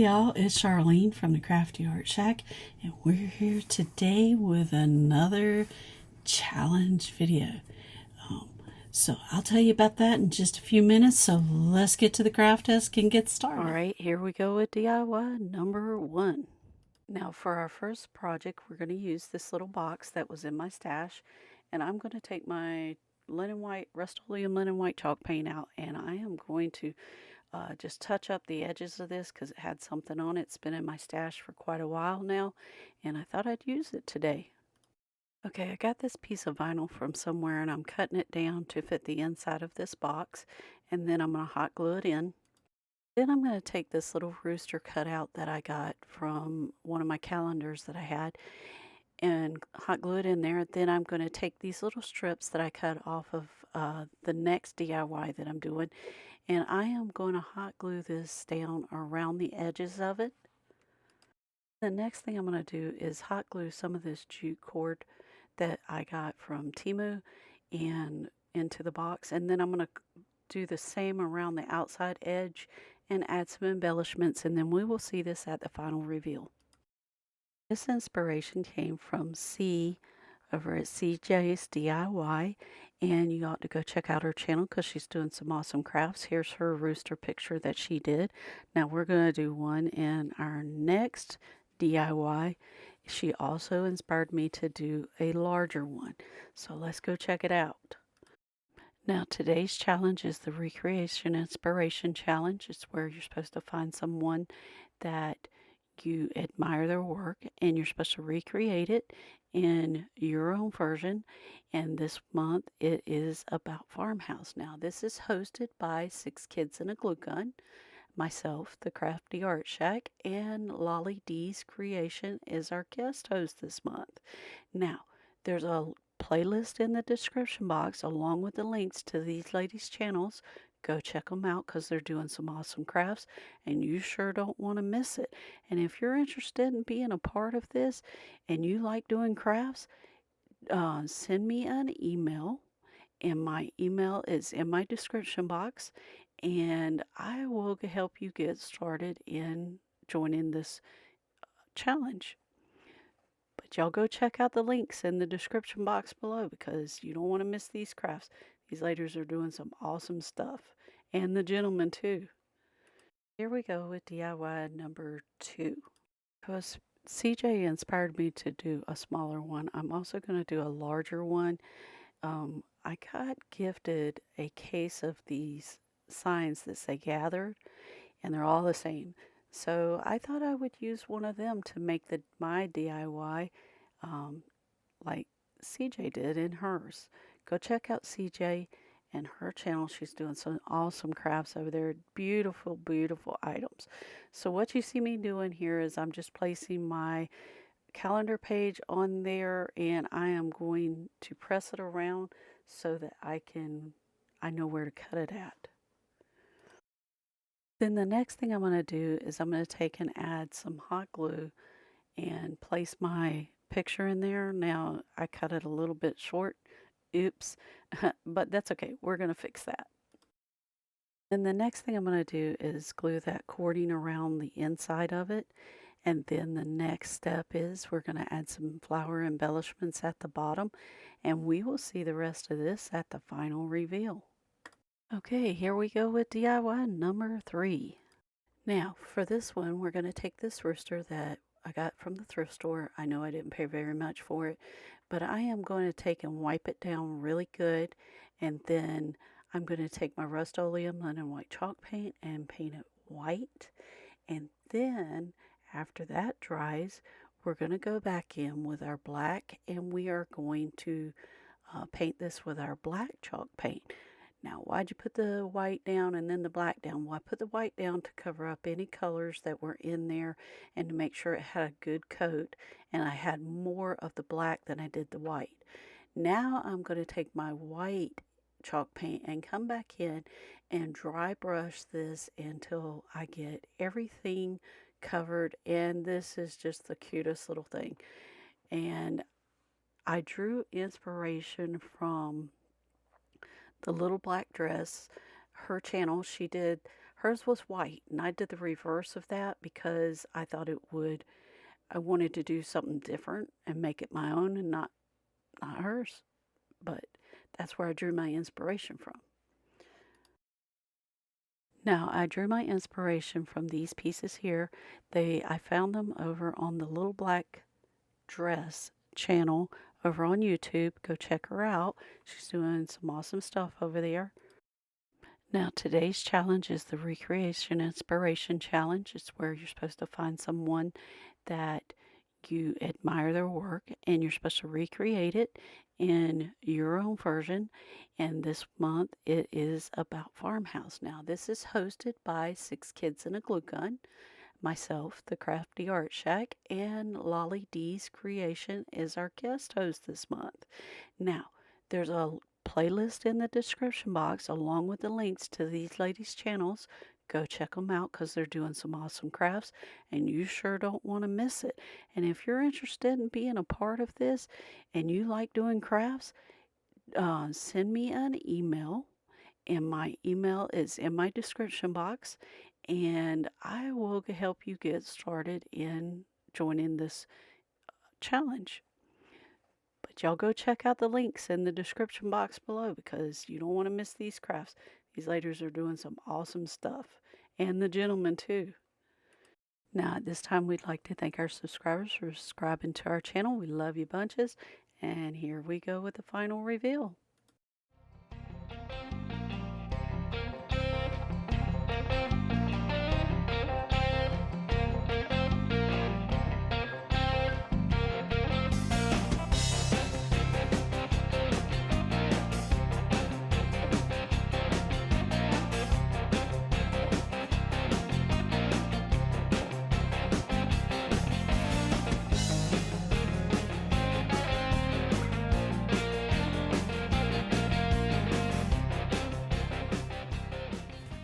y'all, it's Charlene from the Craftyartshack, and we're here today with another challenge video. So I'll tell you about that in just a few minutes, so let's get to the craft desk and get started. Alright, here we go with DIY number 1. Now for our first project, we're going to use this little box that was in my stash, and I'm going to take my Rust-Oleum linen white chalk paint out, and I am going to just touch up the edges of this because it had something on it. It's been in my stash for quite a while now, and I thought I'd use it today. Okay, I got this piece of vinyl from somewhere, and I'm cutting it down to fit the inside of this box, and then I'm going to hot glue it in. Then I'm going to take this little rooster cutout that I got from one of my calendars that I had and hot glue it in there. Then I'm going to take these little strips that I cut off of the next DIY that I'm doing, and I am going to hot glue this down around the edges of it. The next thing I'm going to do is hot glue some of this jute cord that I got from Temu and into the box, and then I'm going to do the same around the outside edge and add some embellishments, and then we will see this at the final reveal. This inspiration came from C over at CJ's DIY, and you ought to go check out her channel because she's doing some awesome crafts. Here's her rooster picture that she did. Now we're going to do one in our next DIY. She also inspired me to do a larger one, so let's go check it out. Now today's challenge is the Recreation Inspiration Challenge. It's where you're supposed to find someone that you admire their work, and you're supposed to recreate it in your own version. And this month it is about Farmhouse. Now this is hosted by 6 Kids and a Glue Gun, myself, the Craftyartshack, and lolidscreations is our guest host this month. Now there's a playlist in the description box along with the links to these ladies' channels. Go check them out because they're doing some awesome crafts, and you sure don't want to miss it. And if you're interested in being a part of this and you like doing crafts, send me an email, and my email is in my description box, and I will help you get started in joining this challenge. But y'all go check out the links in the description box below because you don't want to miss these crafts. These ladies are doing some awesome stuff, and the gentlemen too. Here we go with DIY number 2. Because CJ inspired me to do a smaller one, I'm also going to do a larger one. I got gifted a case of these signs that say gathered, and they're all the same. So I thought I would use one of them to make my DIY like CJ did in hers. Go check out CJ and her channel. She's doing some awesome crafts over there. Beautiful, beautiful items. So what you see me doing here is I'm just placing my calendar page on there, and I am going to press it around so that I know where to cut it at. Then the next thing I'm going to do is I'm going to take and add some hot glue and place my picture in there. Now I cut it a little bit short. Oops. But that's okay. We're going to fix that. Then the next thing I'm going to do is glue that cording around the inside of it. And then the next step is we're going to add some flower embellishments at the bottom, and we will see the rest of this at the final reveal. Okay, here we go with DIY number 3. Now, for this one, we're going to take this rooster that I got from the thrift store. I know I didn't pay very much for it, but I am going to take and wipe it down really good, and then I'm going to take my Rust-Oleum linen white chalk paint and paint it white, and then after that dries, we're going to go back in with our black, and we are going to paint this with our black chalk paint. Now, why'd you put the white down and then the black down? Well, I put the white down to cover up any colors that were in there and to make sure it had a good coat, and I had more of the black than I did the white. Now I'm going to take my white chalk paint and come back in and dry brush this until I get everything covered, and this is just the cutest little thing. And I drew inspiration from the little black dress, her channel. She did Hers was white, and I did the reverse of that because I thought I wanted to do something different and make it my own and not hers. But that's where I drew my inspiration from. Now, I drew my inspiration from these pieces here. I found them over on the Little Black Dress channel over on YouTube. Go check her out. She's doing some awesome stuff over there. Now, today's challenge is the Recreation Inspiration Challenge. It's where you're supposed to find someone that you admire their work and you're supposed to recreate it in your own version. And this month it is about Farmhouse. Now, this is hosted by 6 Kids and a Glue Gun, myself, the Craftyartshack, and lolidscreations is our guest host this month. Now, there's a playlist in the description box along with the links to these ladies' channels. Go check them out because they're doing some awesome crafts and you sure don't want to miss it. And if you're interested in being a part of this and you like doing crafts, send me an email, and my email is in my description box, and I will help you get started in joining this challenge. But y'all go check out the links in the description box below because you don't want to miss these crafts. These ladies are doing some awesome stuff, and the gentlemen too. Now, at this time, we'd like to thank our subscribers for subscribing to our channel. We love you bunches. And here we go with the final reveal.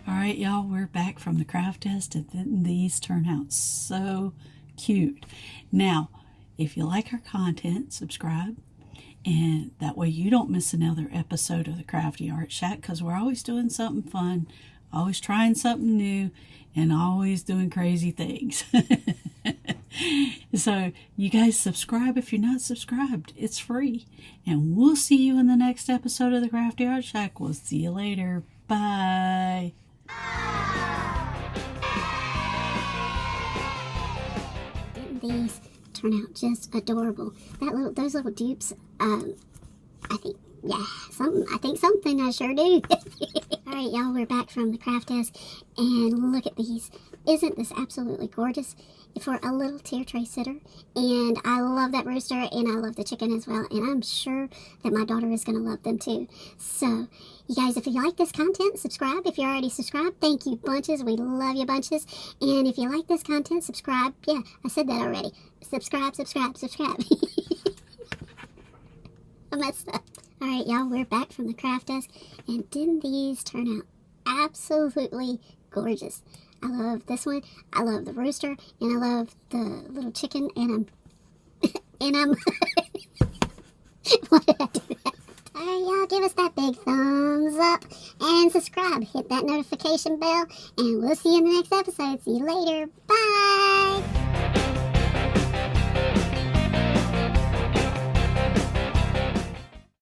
Alright, y'all, we're back from the craft test, and these turn out so cute. Now, if you like our content, subscribe, and that way you don't miss another episode of the Craftyartshack, because we're always doing something fun, always trying something new, and always doing crazy things. So, you guys subscribe if you're not subscribed. It's free. And we'll see you in the next episode of the Craftyartshack. We'll see you later. Bye. Didn't these turn out just adorable? Those little dupes, I think something I sure do. Alright, y'all, we're back from the craft test, and look at these. Isn't this absolutely gorgeous for a little tier tray sitter? And I love that rooster, and I love the chicken as well, and I'm sure that my daughter is going to love them too. So, you guys, if you like this content, subscribe. If you're already subscribed, thank you bunches. We love you bunches. And if you like this content, subscribe. Yeah, I said that already. Subscribe. I messed up. Alright, y'all, we're back from the craft desk, and didn't these turn out absolutely gorgeous? I love this one, I love the rooster, and I love the little chicken, and I'm why did I do that? Alright, y'all, give us that big thumbs up, and subscribe, hit that notification bell, and we'll see you in the next episode. See you later, bye!